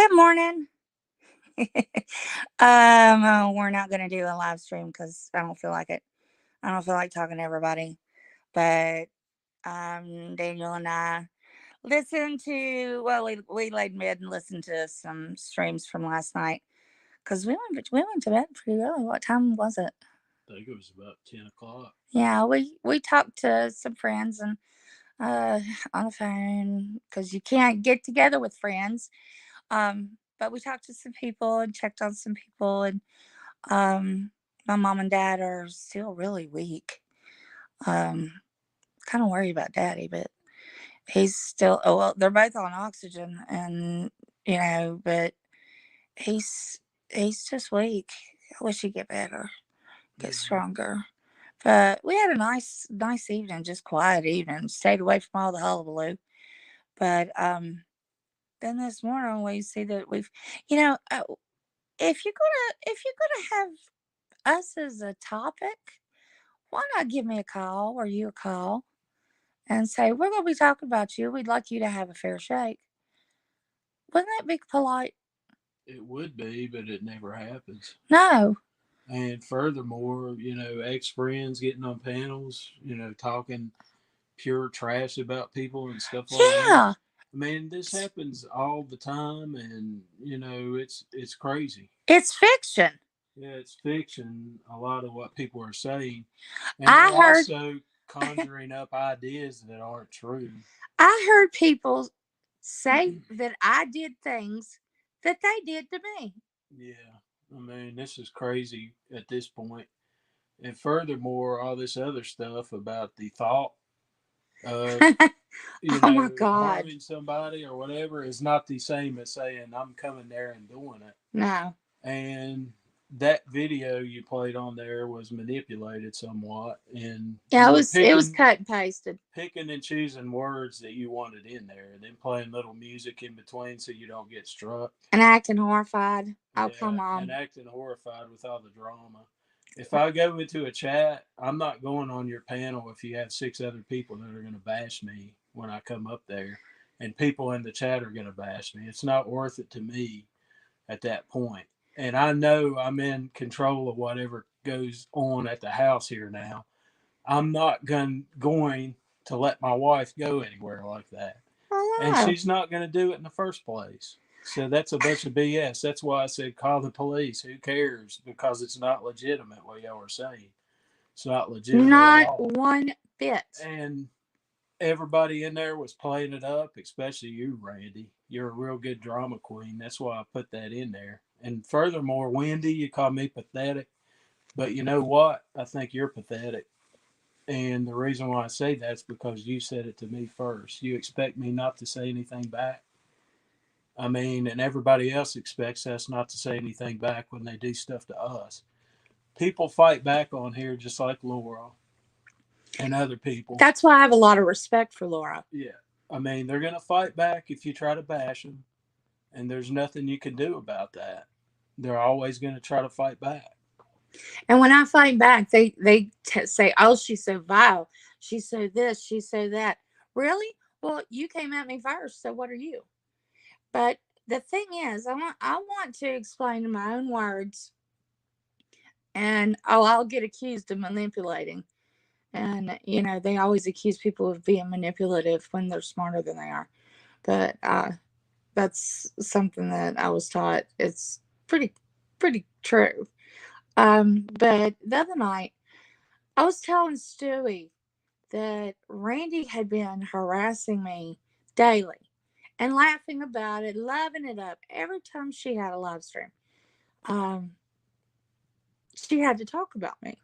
Good morning. We're not gonna do a live stream because I don't feel like it. I don't feel like talking to everybody. But Daniel and I listened to we laid in bed and listened to some streams from last night because we went to bed pretty early. What time was it? I think it was about 10 o'clock. Yeah, we talked to some friends and uh on the phone because you can't get together with friends. But we talked to some people and checked on some people, and um, my mom and dad are still really weak. Um, kind of worried about daddy, but he's still, oh, well, they're both on oxygen, and, but he's, he's just weak. I wish he'd get better, get Yeah. stronger. But we had a nice evening, just quiet evening. Stayed away from all the hullabaloo. But then this morning we see that you know, uh, if you're gonna have us as a topic, why not give me a call or you a call and say we're gonna be talking about you. We'd like you to have a fair shake. Wouldn't that be polite? It would be, but it never happens. No. And furthermore, ex friends getting on panels, talking pure trash about people and stuff like that. Yeah. I mean, this happens all the time, and it's crazy. It's fiction. Yeah, it's fiction. A lot of what people are saying, and I they're heard also conjuring up ideas that aren't true. I heard people say that I did things that they did to me. Yeah, I mean, this is crazy at this point. And furthermore, all this other stuff about the thought of, Oh my God. harming somebody or whatever is not the same as saying, I'm coming there and doing it. No. And that video you played on there was manipulated somewhat. And Yeah, you it were was cut and pasted. picking and choosing words that you wanted in there and then playing little music in between so you don't get struck. And acting horrified. Oh, Yeah, come and on. acting horrified with all the drama. If I go into a chat, I'm not going on your panel if you have six other people that are going to bash me when I come up there, and people in the chat are going to bash me. It's not worth it to me at that point. And I know I'm in control of whatever goes on at the house here now. I'm not going to let my wife go anywhere like that, Oh, and no. she's not going to do it in the first place. So that's a bunch of BS. That's why I said call the police. Who cares? Because it's not legitimate what y'all are saying. It's not legitimate at Not all. one bit. And everybody in there was playing it up, especially you, Randy. You're a real good drama queen. That's why I put that in there. And furthermore, Wendy, you call me pathetic. But you know what? I think you're pathetic. And the reason why I say that is because you said it to me first. You expect me not to say anything back. I mean, and everybody else expects us not to say anything back when they do stuff to us. People fight back on here just like Laura and other people. That's why I have a lot of respect for Laura. Yeah. I mean, they're going to fight back if you try to bash them, and there's nothing you can do about that. They're always going to try to fight back. And when I fight back, they say, "Oh, she's so vile. She's so this. She's so that." Really? Well, you came at me first, so what are you? But the thing is, I want to explain in my own words, and I'll get accused of manipulating. And they always accuse people of being manipulative when they're smarter than they are. But that's something that I was taught. It's pretty true. But the other night, I was telling Stewie that Randy had been harassing me daily and laughing about it, loving it up every time she had a live stream. Um, she had to talk about me.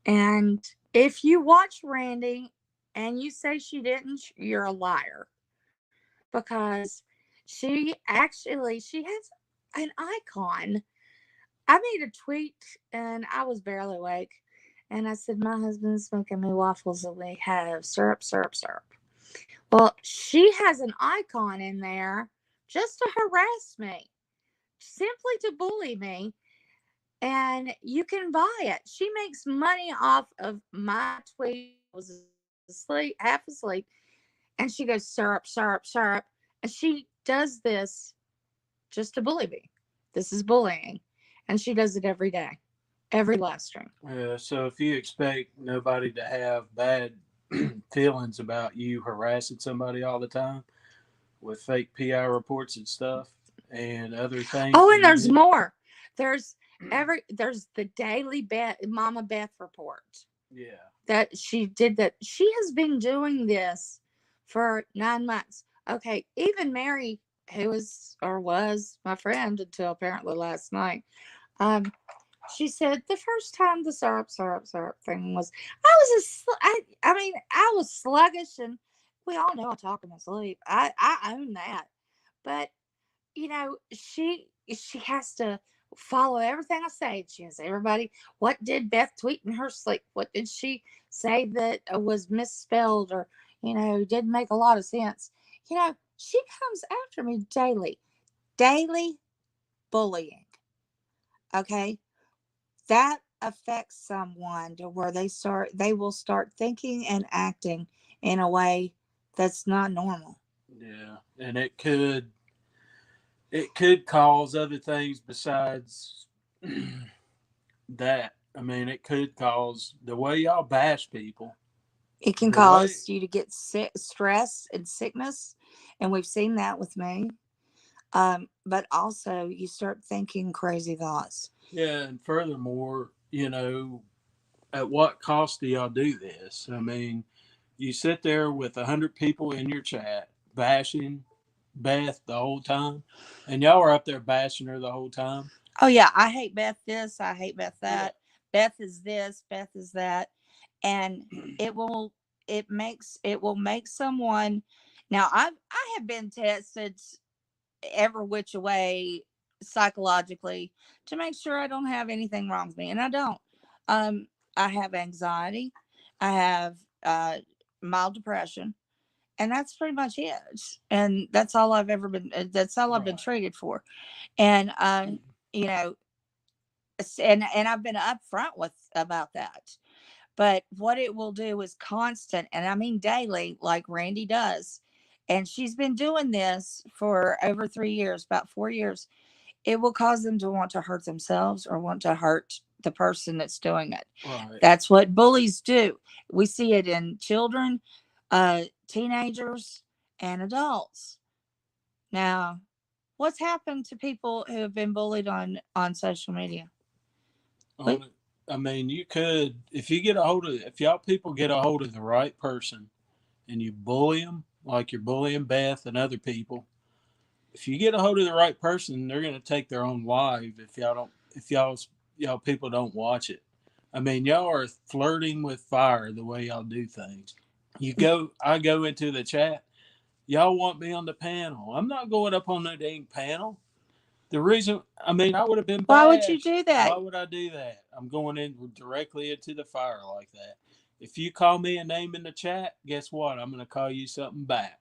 And if you watch Randy and you say she didn't, you're a liar because she has an icon. I made a tweet and I was barely awake. And I said, my husband's making me waffles and we have syrup, syrup, syrup. Well, she has an icon in there just to harass me, simply to bully me. And you can buy it. She makes money off of my tweet when I was asleep, half asleep. And she goes, syrup, syrup, syrup. And she does this just to bully me. This is bullying. And she does it every day, every live stream. So if you expect nobody to have bad feelings about you harassing somebody all the time with fake PI reports and stuff and other things Oh, that and you there's do, more. There's the daily Mama Beth report yeah, that she did. That she has been doing this for 9 months. Okay, even Mary, who is or was my friend until apparently last night, um, she said the first time the syrup thing was, I mean, I was sluggish, and we all know I talk in my sleep. I own that, but she has to follow everything I say. She has everybody. What did Beth tweet in her sleep? What did she say that was misspelled or didn't make a lot of sense? She comes after me daily, daily bullying. Okay, that affects someone to where they will start thinking and acting in a way that's not normal. yeah, and it could cause other things besides that. I mean, it could cause the way y'all bash people, It can the way, cause you to get sick, stress and sickness, and we've seen that with me. But also, you start thinking crazy thoughts. yeah, and furthermore, at what cost do y'all do this? I mean, you sit there with 100 people in your chat bashing Beth the whole time, and y'all are up there bashing her the whole time. Oh yeah, I hate Beth this, I hate Beth Yeah, that. Beth is this, Beth is that, and it will it will make someone. Now I have been tested every which way psychologically to make sure I don't have anything wrong with me, and I don't. Um, I have anxiety, I have mild depression, and that's pretty much it. And that's all I've ever been. That's all I've been right. treated for. And you know, and I've been upfront with about that. But what it will do is constant, and I mean daily, like Randy does. And she's been doing this for over 3 years, about 4 years. It will cause them to want to hurt themselves or want to hurt the person that's doing it. Right. That's what bullies do. We see it in children, teenagers, and adults. Now, what's happened to people who have been bullied on social media? What? On it. I mean, you could if y'all people get a hold of the right person and you bully them like you're bullying Beth and other people. If you get a hold of the right person, they're gonna take their own life if y'all people don't watch it. I mean, y'all are flirting with fire the way y'all do things. I go into the chat. Y'all want me on the panel. I'm not going up on no dang panel. The reason, I mean, I would have been Why would you bashed. do that? Why would I do that? I'm going in directly into the fire like that. If you call me a name in the chat, guess what? I'm going to call you something back.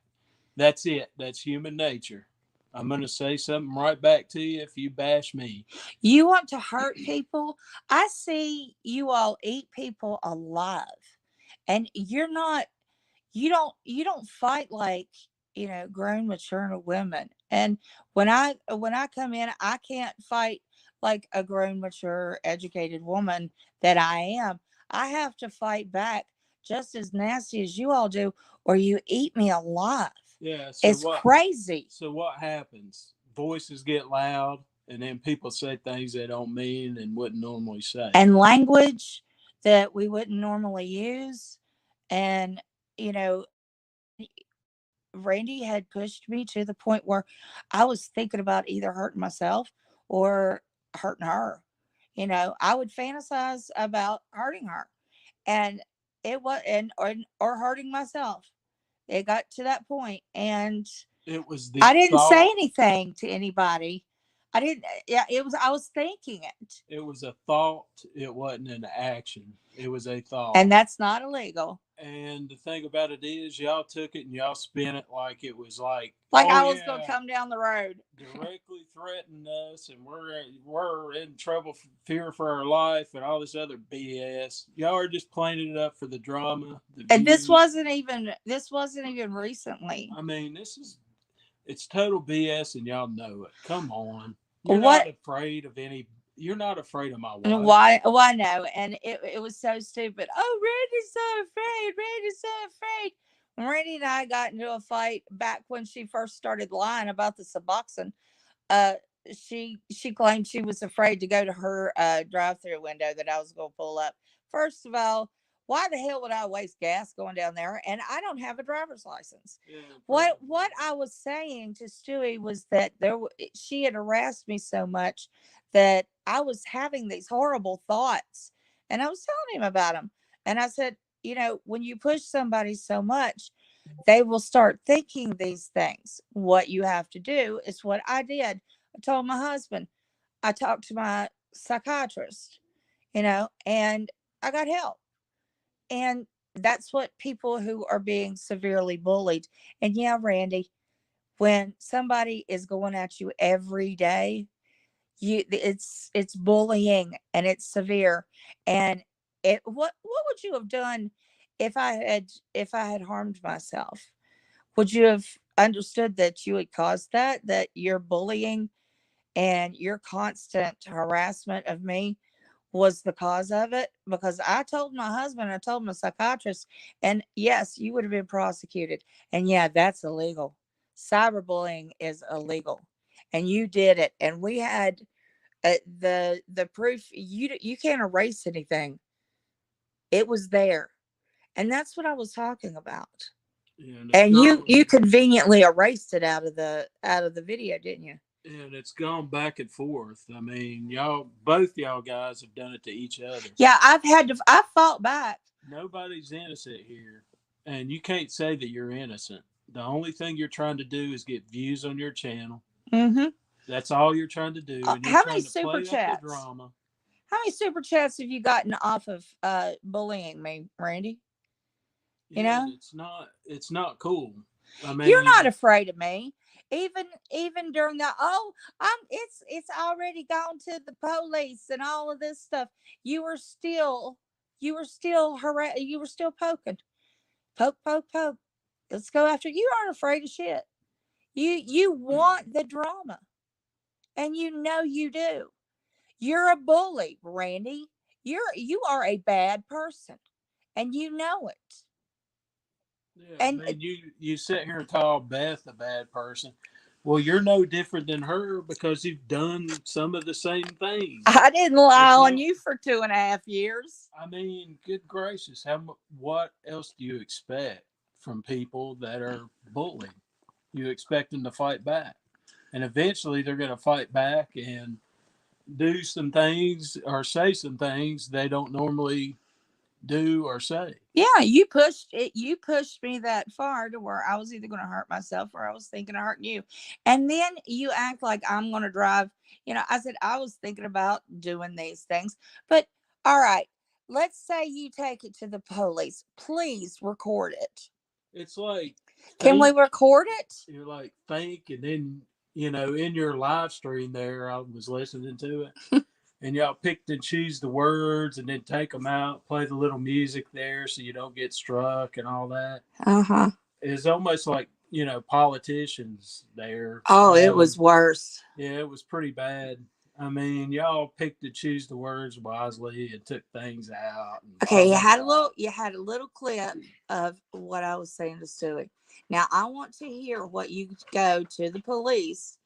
That's it. That's human nature. I'm going to say something right back to you if you bash me. You want to hurt people? I see you all eat people alive. And you don't fight like, grown mature women. And when I come in, I can't fight like a grown mature educated woman that I am. I have to fight back just as nasty as you all do, or you eat me alive. Yeah. So It's what? crazy. So what happens? Voices get loud, and then people say things they don't mean and wouldn't normally say. And language that we wouldn't normally use. And, you know, Randy had pushed me to the point where I was thinking about either hurting myself or hurting her. I would fantasize about hurting her, and it was, and or hurting myself. It got to that point, and It was the I didn't say thought. anything to anybody. I didn't. Yeah, it was. I was thinking it, It was a thought. It wasn't an action. It was a thought. and that's not illegal. And the thing about it is, y'all took it and y'all spin it like it was like, Like oh I was gonna yeah, come down the road. directly threatening us, and we're in trouble, fear for our life, and all this other BS. Y'all are just playing it up for the drama, the And this views. wasn't even recently. I mean, this is It's total BS, and y'all know it. Come on, you're not What? afraid of any. You're not afraid of my And wife. why? Why no? And it was so stupid. Oh, Randy's so afraid. Randy's so afraid. Randy and I got into a fight back when she first started lying about the Suboxone. uh she claimed she was afraid to go to her drive-through window that I was going to pull up. First of all, why the hell would I waste gas going down there, and I don't have a driver's license? Yeah, What I was saying to Stewie was that she had harassed me so much that I was having these horrible thoughts, and I was telling him about them. And I said, when you push somebody so much, they will start thinking these things. What you have to do is what I did. I told my husband, I talked to my psychiatrist, and I got help. And that's what people who are being severely bullied. And yeah, Randy, when somebody is going at you every day, it's bullying, and it's severe. And what would you have done if I had harmed myself? Would you have understood that you had caused that your bullying and your constant harassment of me was the cause of it? Because I told my husband, I told my psychiatrist, and yes, you would have been prosecuted. And yeah, that's illegal. Cyberbullying is illegal. And you did it. And we had the proof. You can't erase anything. It was there. And that's what I was talking about. and it's And gone. you conveniently erased it out of the video, didn't you? And it's gone back and forth. I mean, y'all, both y'all guys have done it to each other. Yeah, I fought back. Nobody's innocent here, and you can't say that you're innocent. The only thing you're trying to do is get views on your channel. Mm-hmm. That's all you're trying to do, and you're How many trying to super play up the chats? drama. How many super chats have you gotten off of bullying me, Randy? You Yeah, and know, it's not cool. I you're not mean, afraid of me. Even during the it's already gone to the police and all of this stuff. You were still you were still poking, poke, poke, poke. Let's go after you. Aren't afraid of shit. You want the drama, and you do. You're a bully, Randy. You are a bad person, and you know it. yeah, I And mean, you sit here and call Beth a bad person. Well, you're no different than her because you've done some of the same things. I didn't lie It's on not. you for 2.5 years. I mean, good gracious, what else do you expect from people that are bullied? You expect them to fight back, and eventually they're going to fight back and do some things or say some things they don't normally do or say. Yeah, you pushed it. You pushed me that far to where I was either going to hurt myself or I was thinking of hurting you. And then you act like I'm going to drive. I said I was thinking about doing these things. But all right, let's say you take it to the police. Please record it. It's like Can we think record it? you're like think, and then in your live stream there, I was listening to it, and y'all pick and choose the words, and then take them out, play the little music there, so you don't get struck and all that. Uh-huh. It's almost like politicians there. Oh, it was worse. Yeah, it was pretty bad. I mean, y'all picked to choose the words wisely and took things out. And, Okay, oh my God. you had a little clip of what I was saying to Stewie. Now I want to hear what you go to the police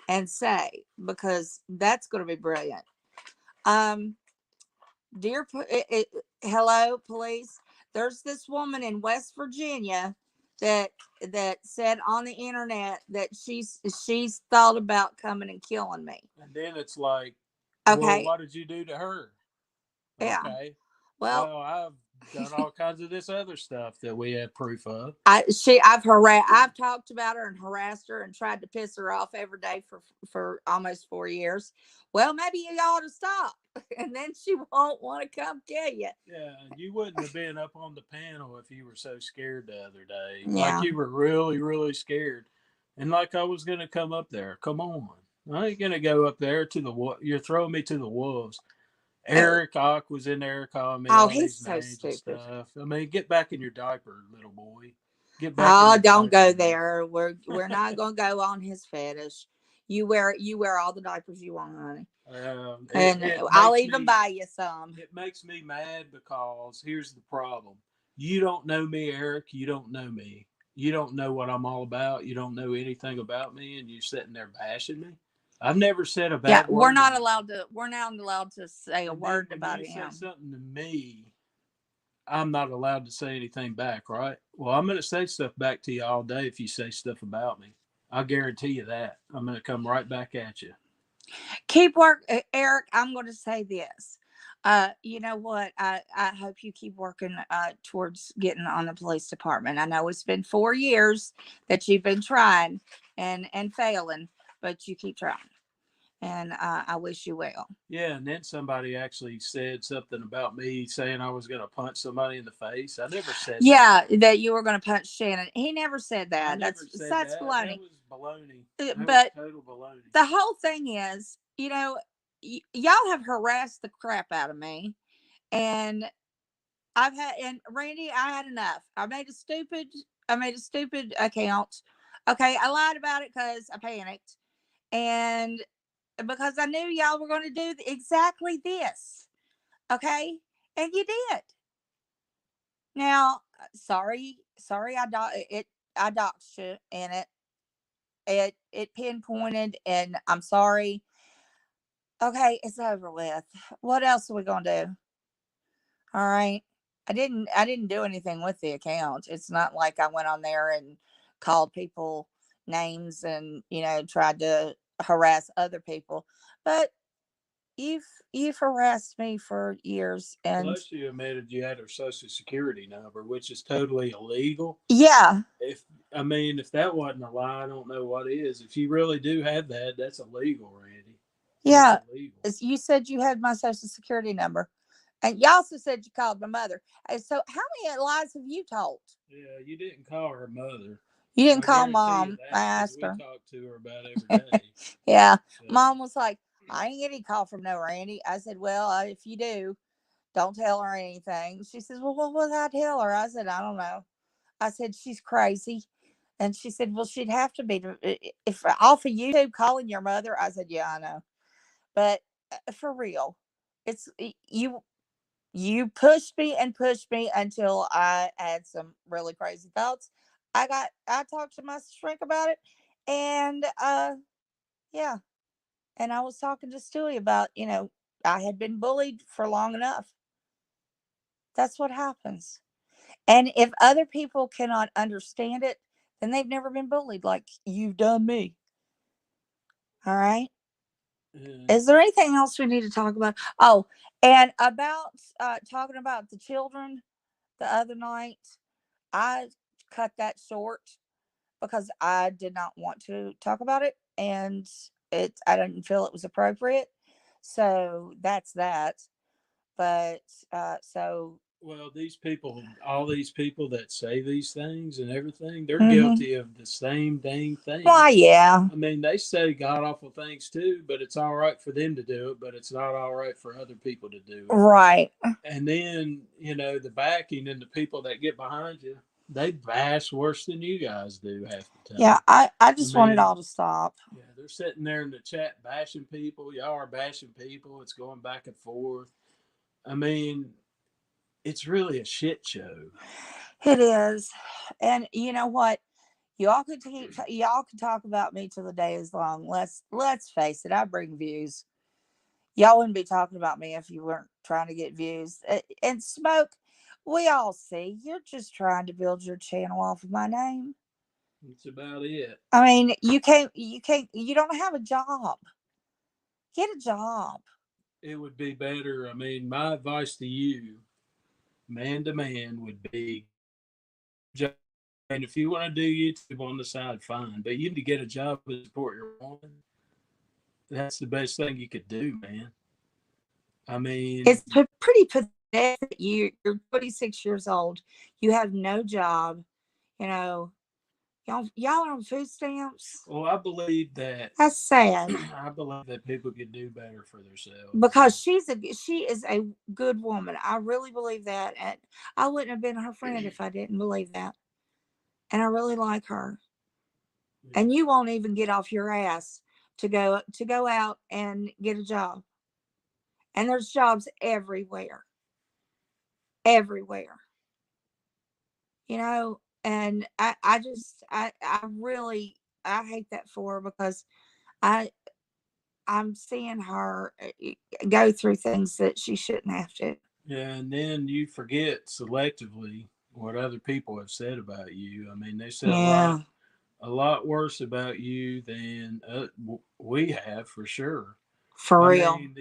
and say, because that's going to be brilliant. Um, hello, police. There's this woman in West Virginia that said on the internet that she's thought about coming and killing me. And then it's like, well, Okay, what did you do to her? yeah. Okay. Well, Well, I've done all kinds of this other stuff that we had proof of. I've talked about her and harassed her and tried to piss her off every day for almost 4 years. Well, maybe you ought to stop, and then she won't want to come kill you. Yeah, you wouldn't have been up on the panel if you were so scared the other day. Like Yeah. you were really, really scared. And like I was going to come up there. Come on. I ain't going to go up there to the You're throwing me to the wolves. Oh, Eric Ock was in there calling me oh, all he's these so names and stupid. stuff. I mean, get back in your diaper, little boy. Get back in Oh, the don't go diapers. there. We're not gonna go on his fetish. You wear all the diapers you want, honey. It, And it I'll makes even me buy you some. it makes me mad because here's the problem. You don't know me, Eric. You don't know me. You don't know what I'm all about. You don't know anything about me, and you're sitting there bashing me. I've never said a Yeah, bad word to you. we're not allowed to say a And then word when about you say him. something to me, I'm not allowed to say anything back, right? Well, I'm going to say stuff back to you all day if you say stuff about me. I guarantee you that. I'm going to come right back at you. Keep work, Eric. I'm going to say this. You know what? I hope you keep working towards getting on the police department. I know it's been 4 years that you've been trying and failing, but you keep trying. And I wish you well. Yeah, and then somebody actually said something about me saying I was going to punch somebody in the face. I never said that. Yeah, that you were going to punch Shannon. He never said I that. never said That's that. That baloney. was baloney. That was But total baloney. the whole thing is, y'all have harassed the crap out of me, and and Randy, I had enough. I made a stupid account. Okay, I lied about it because I panicked, and because I knew y'all were going to do exactly this. Okay, and you did. Now, sorry, I doxed you, and it pinpointed, and I'm sorry. Okay, it's over with. What else are we gonna do? All right. I didn't do anything with the account. It's not like I went on there and called people names and, tried to harass other people. But you've you've harassed me for years, and Plus, you admitted you had her social security number, which is totally illegal. yeah. If if that wasn't a lie, I don't know what is. If you really do have that, that's illegal, Randy. That's Yeah. illegal. You said you had my social security number. And you also said you called my mother. And so how many lies have you told? Yeah, you didn't call her mother. You didn't I call guarantee you mom. I that because asked we her. talk to her about every day. Yeah. So, Mom was like, I ain't getting a call from no Randy. I said, well, if you do, don't tell her anything. She says, well, what would I tell her? I said, I don't know. I said, she's crazy. And she said, well, she'd have to be. If off of YouTube calling your mother, I said, yeah, I know. But for real, it's you pushed me until I had some really crazy thoughts. I talked to my shrink about it, and yeah, and I was talking to Stewie about, I had been bullied for long enough. That's what happens. And if other people cannot understand it, then they've never been bullied like you've done me. All right. yeah. Is there anything else we need to talk about? Oh, and about talking about the children the other night, I cut that short because I did not want to talk about it, and I didn't feel it was appropriate. So that's that. But so Well, all these people that say these things and everything, they're mhm. guilty of the same dang thing. Why, yeah. They say god awful things too, but it's all right for them to do it, but it's not all right for other people to do it. Right. And then, the backing and the people that get behind you, they bash worse than you guys do half the Yeah, time. I I just want it mean, all to stop. yeah, they're sitting there in the chat bashing people. Y'all are bashing people. It's going back and forth. I mean, it's really a shit show. It is. And you know what? Y'all can talk about me till the day is long. Let's face it, I bring views. Y'all wouldn't be talking about me if you weren't trying to get views. And smoke, we all see you're just trying to build your channel off of my name. That's about it. I mean, you don't have a job. Get a job. It would be better. My advice to you, man to man, would be job. And if you want to do YouTube on the side, fine. But you need to get a job and support your woman. That's the best thing you could do, man. I mean, It's pretty pathetic that you're 26 years old. You have no job. You know, y'all are on food stamps. well, I believe that That's sad I believe that people could do better for themselves. because she is a good woman. I really believe that, and I wouldn't have been her friend if I didn't believe that. and I really like her. Yeah. And you won't even get off your ass to go out and get a job. And there's jobs everywhere, everywhere. And I really, I hate that for her because I I'm seeing her go through things that she shouldn't have to. Yeah, and then you forget selectively what other people have said about you. I mean, they said Yeah, a lot worse about you than we have for sure. for I real. mean,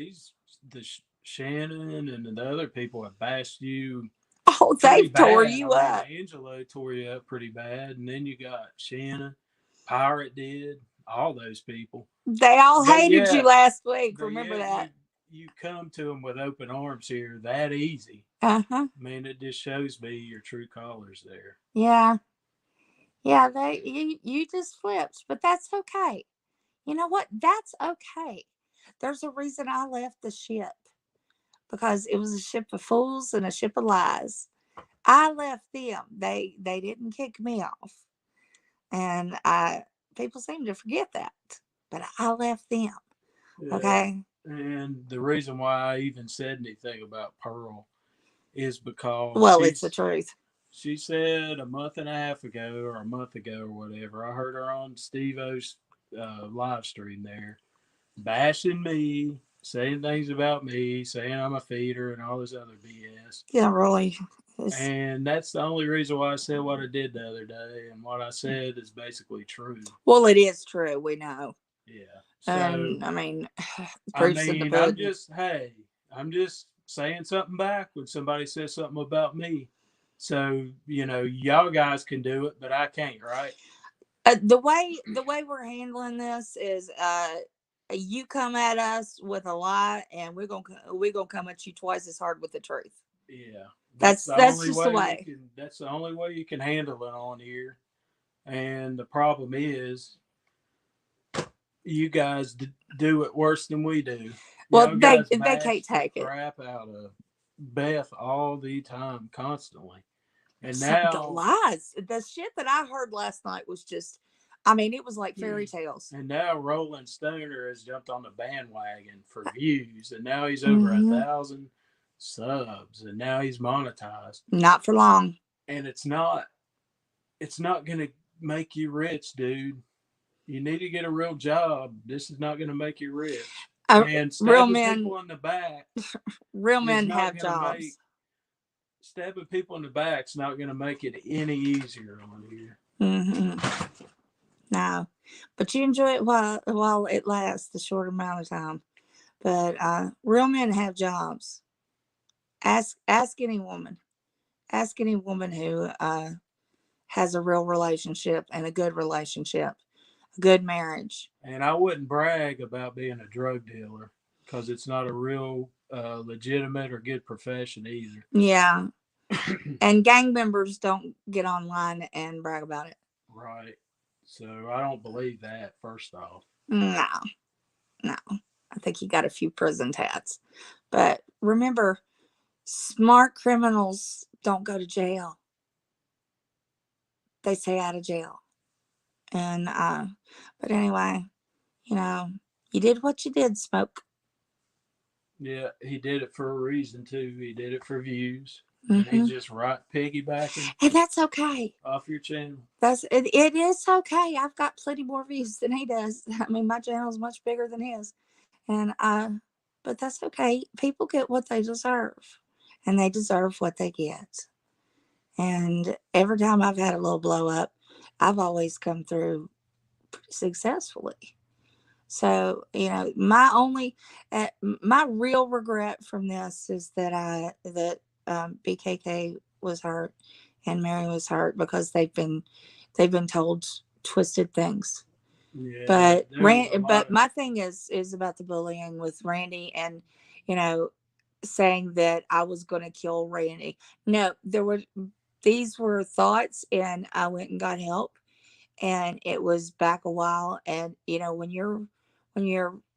Shannon and the other people have bashed you Oh, pretty they've tore bad. I you mean, up. Angelo tore you up pretty bad, and then you got Shannon, Pirate did, all those people. They all But hated you yet, last week. but Remember yet that? you come to them with open arms here that easy. Uh huh. I mean, it just shows me your true colors there. Yeah, yeah. You just flipped, but that's okay. You know what? That's okay. There's a reason I left the ship, because it was a ship of fools and a ship of lies. I left them. They didn't kick me off, and I people seem to forget that, but I left them. Yeah. Okay. And the reason why I even said anything about Pearl is because Well, it's the truth. she said a month and a half ago or a month ago or whatever. I heard her on Steve O's live stream there, bashing me, saying things about me, saying I'm a feeder and all this other BS. Yeah, really. It's, And that's the only reason why I said what I did the other day. And what I said is basically true. well, it is true. We know, Yeah. So, and I mean, I proof's in the mean, I'm pudding. just, hey, I'm just saying something back when somebody says something about me. So, y'all guys can do it, but I can't, right? The way we're handling this is, you come at us with a lie, and we're gonna come at you twice as hard with the truth. Yeah. That's just the way. That's the only way you can handle it on here. And the problem is, you guys do it worse than we do. Well, Y'all they guys they bash can't the take it. crap out of Beth all the time, constantly. And The now, lies, the shit that I heard last night was just, I mean, it was like fairy tales. and now Roland Stoner has jumped on the bandwagon for views, and now he's over a Hmm. thousand subs, and now he's monetized. Not for long. And it's not gonna make you rich, dude. You need to get a real job. This is not gonna make you rich. And Real men, real is men not have gonna make jobs. stabbing people in the back's not gonna make it any easier on here. Hmm. No, but you enjoy it while it lasts, the short amount of time. But real men have jobs. Ask any woman. Ask any woman who has a real relationship and a good relationship, a good marriage. And I wouldn't brag about being a drug dealer because it's not a real legitimate or good profession either. Yeah, and gang members don't get online and brag about it. Right. So I don't believe that, first off. No, no. I think he got a few prison tats. But remember, smart criminals don't go to jail. They stay out of jail. And but anyway, you know, you did what you did, Smoke. Yeah, he did it for a reason too. He did it for views, and he's Hmm. just right piggybacking And that's okay. off your channel. It is okay. I've got plenty more views than he does. I mean, my channel is much bigger than his, and but that's okay. People get what they deserve, and they deserve what they get. And every time I've had a little blow up, I've always come through pretty successfully. So, my real regret from this is that BKK was hurt and Mary was hurt, because they've been told twisted things. Yeah, But there was a lot of my thing is about the bullying with Randy, and you know saying that I was going to kill Randy. No, these were thoughts, and I went and got help, and it was back a while. And when you're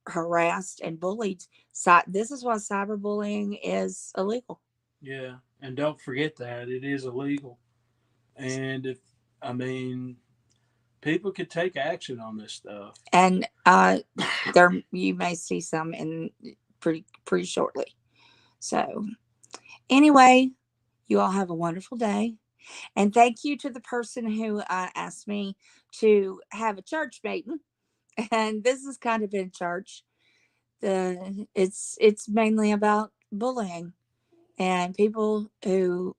harassed and bullied, this is why cyberbullying is illegal. yeah, and don't forget that it is illegal. And I mean, people could take action on this stuff. And there you may see some in pretty shortly. So anyway, you all have a wonderful day. And thank you to the person who asked me to have a church meeting. And this is kind of in church. It's mainly about bullying and people who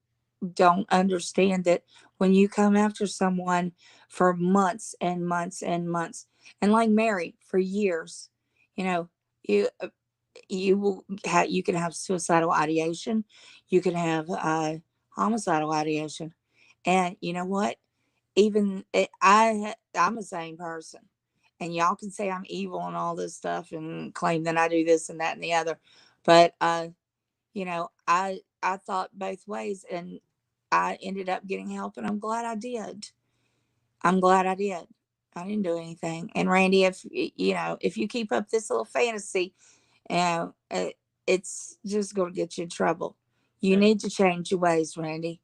don't understand that when you come after someone for months and months and months, and like Mary for years, you know, you you can have suicidal ideation, you can have homicidal ideation, and you know what? Even I'm a sane person, and y'all can say I'm evil and all this stuff and claim that I do this and that and the other, but I thought both ways, and I ended up getting help, and I'm glad I did. I'm glad I did. I didn't do anything. And Randy, if you keep up this little fantasy, it's just going to get you in trouble. You need to change your ways, Randy.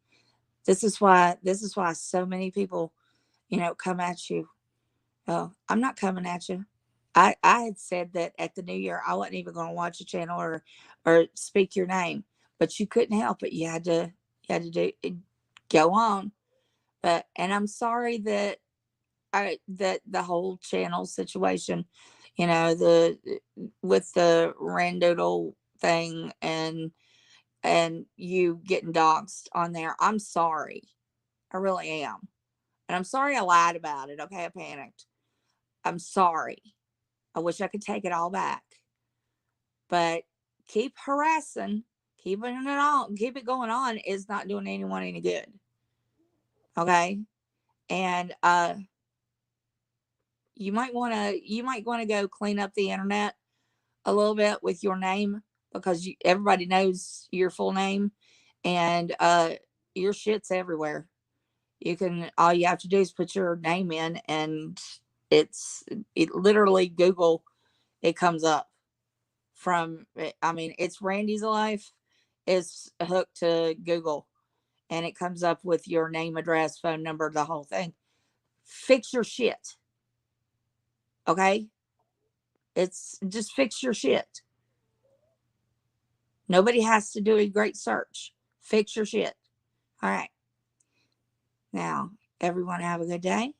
This is why so many people, come at you. Oh, I'm not coming at you. I had said that at the new year I wasn't even going to watch the channel or speak your name, but you couldn't help it. You had to do go on. But and I'm sorry that the whole channel situation, the with the randoodle thing and you getting doxxed on there. I'm sorry. I really am. And I'm sorry I lied about it. Okay, I panicked. I'm sorry. I wish I could take it all back. But keep harassing, keep it going on is not doing anyone any good. Okay? And you might want to go clean up the internet a little bit with your name because everybody knows your full name, and your shit's everywhere. All you have to do is put your name in, and it literally Google, it comes up I mean, it's Randy's Life. It's hooked to Google, and it comes up with your name, address, phone number, the whole thing. Fix your shit. Okay? It's just fix your shit. Nobody has to do a great search. Fix your shit. All right. Now, everyone have a good day.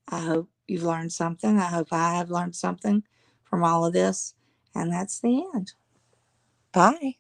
I hope you've learned something. I hope I have learned something from all of this. And that's the end. Bye.